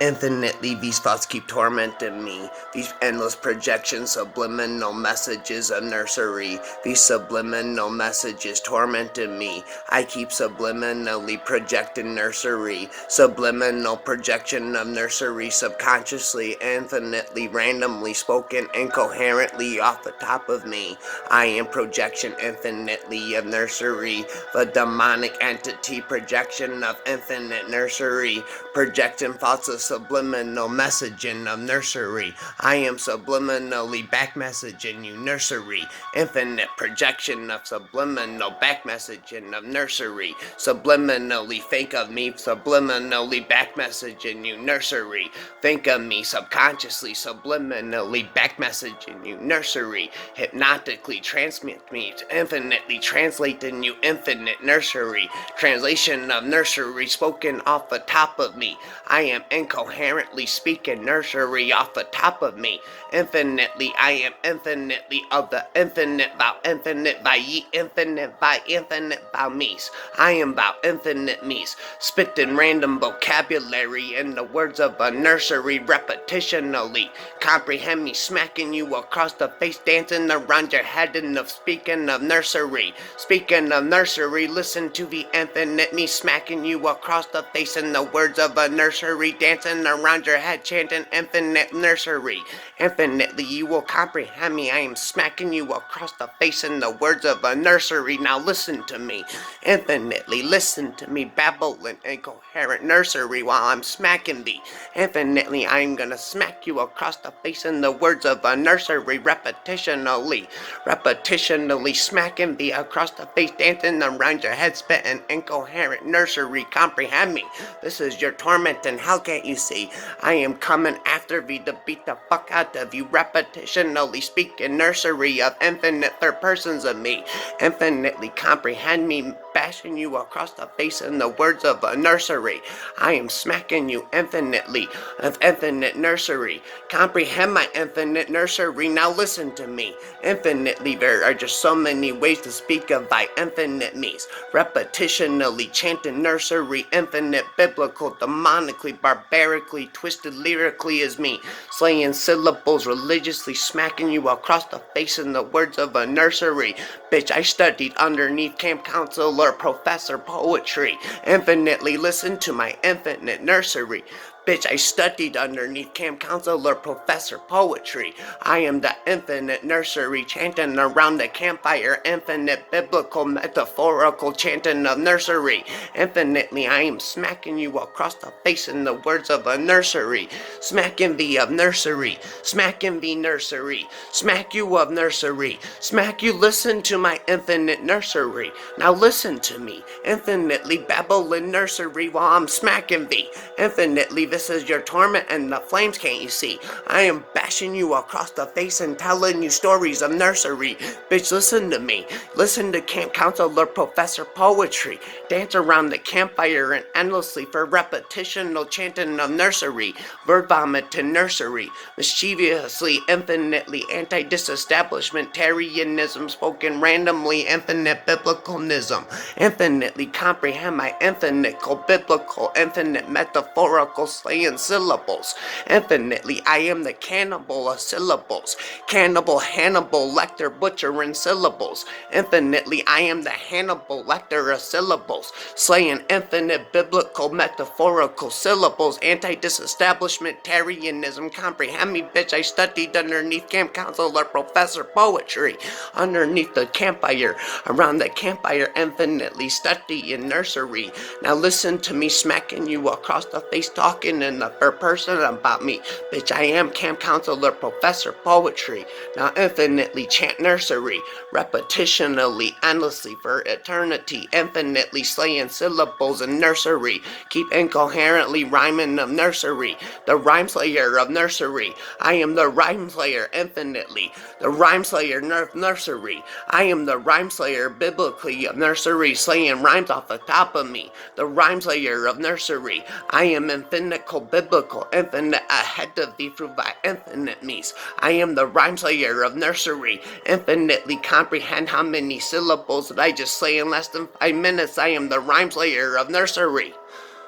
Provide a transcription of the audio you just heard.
Infinitely, these thoughts keep tormenting me. These endless projections, subliminal messages, a nursery. These subliminal messages tormenting me. I keep subliminally projecting nursery. Subliminal projection of nursery, subconsciously, infinitely, randomly spoken, incoherently off the top of me. I am projection infinitely of nursery. The demonic entity projection of infinite nursery. Projecting thoughts of subliminal messaging of nursery. I am subliminally back messaging you nursery. Infinite projection of subliminal back messaging of nursery. Subliminally think of me, subliminally back messaging you nursery. Think of me subconsciously, subliminally back messaging you nursery. Hypnotically transmit me, infinitely translating you infinite nursery. Translation of nursery spoken off the top of me. I am incoherently speaking nursery off the top of me. Infinitely, I am infinitely of the infinite by ye, infinite by me's. I am about infinite me's. Spitting random vocabulary in the words of a nursery repetitionally. Comprehend me, smacking you across the face, dancing around your head in the speaking of nursery. Speaking of nursery, listen to the infinite me smacking you across the face in the words of a nursery, dancing around your head, chanting infinite nursery. Infinitely, you will comprehend me. I am smacking you across the face in the words of a nursery. Now listen to me. Infinitely, listen to me, babbling incoherent nursery while I'm smacking thee. Infinitely, I am gonna smack you across the face in the words of a nursery, repetitionally smacking thee across the face, dancing around your head, spitting incoherent nursery. Comprehend me. This is your torment, and how can't you see? I am coming after thee to beat the fuck out of you, repetitionally speaking nursery of infinite third persons of me. Infinitely comprehend me, bashing you across the face in the words of a nursery. I am smacking you infinitely of infinite nursery. Comprehend my infinite nursery. Now listen to me. Infinitely, there are just so many ways to speak of thy infinite me's. Repetitionally chanting nursery, infinite, biblical, demonically, barbarically, twisted lyrically is me. Slaying syllables, religiously smacking you across the face in the words of a nursery. Bitch, I studied underneath camp counselor, professor, poetry. Infinitely listen to my infinite nursery. Bitch, I studied underneath camp counselor, professor, poetry. I am the infinite nursery, chanting around the campfire, infinite, biblical, metaphorical, chanting of nursery. Infinitely, I am smacking you across the face in the words of a nursery. Smacking thee of nursery, smacking thee nursery, smack you of nursery, smack you, listen to my infinite nursery. Now listen to me, infinitely babbling nursery while I'm smacking thee. Infinitely, this is your torment and the flames, can't you see? I am bashing you across the face and telling you stories of nursery. Bitch, listen to me. Listen to camp counselor, professor, poetry. Dance around the campfire and endlessly for repetitional chanting of nursery. Word vomit to nursery. Mischievously, infinitely anti-disestablishmentarianism spoken randomly, infinite biblicalnism. Infinitely comprehend my infinite biblical, infinite metaphorical slaying syllables. Infinitely, I am the cannibal of syllables. Cannibal Hannibal Lecter butchering syllables. Infinitely, I am the Hannibal Lecter of syllables. Slaying infinite biblical metaphorical syllables. Anti-disestablishmentarianism. Comprehend me, bitch. I studied underneath camp counselor, professor, poetry. Underneath the campfire, around the campfire, infinitely studying nursery. Now listen to me smacking you across the face, talking in the third person about me. Bitch, I am camp counselor, professor, poetry. Now infinitely chant nursery, repetitionally, endlessly for eternity, infinitely slaying syllables in nursery. Keep incoherently rhyming of nursery, the rhyme slayer of nursery. I am the rhyme slayer infinitely, the rhyme slayer nursery. I am the rhyme slayer biblically of nursery, slaying rhymes off the top of me. The rhyme slayer of nursery. I am infinical, biblical, infinite ahead of thee through thy infinite me's. I am the rhyme slayer of nursery. Infinitely comprehend how many syllables that I just slay in less than 5 minutes. I am the rhyme slayer of nursery.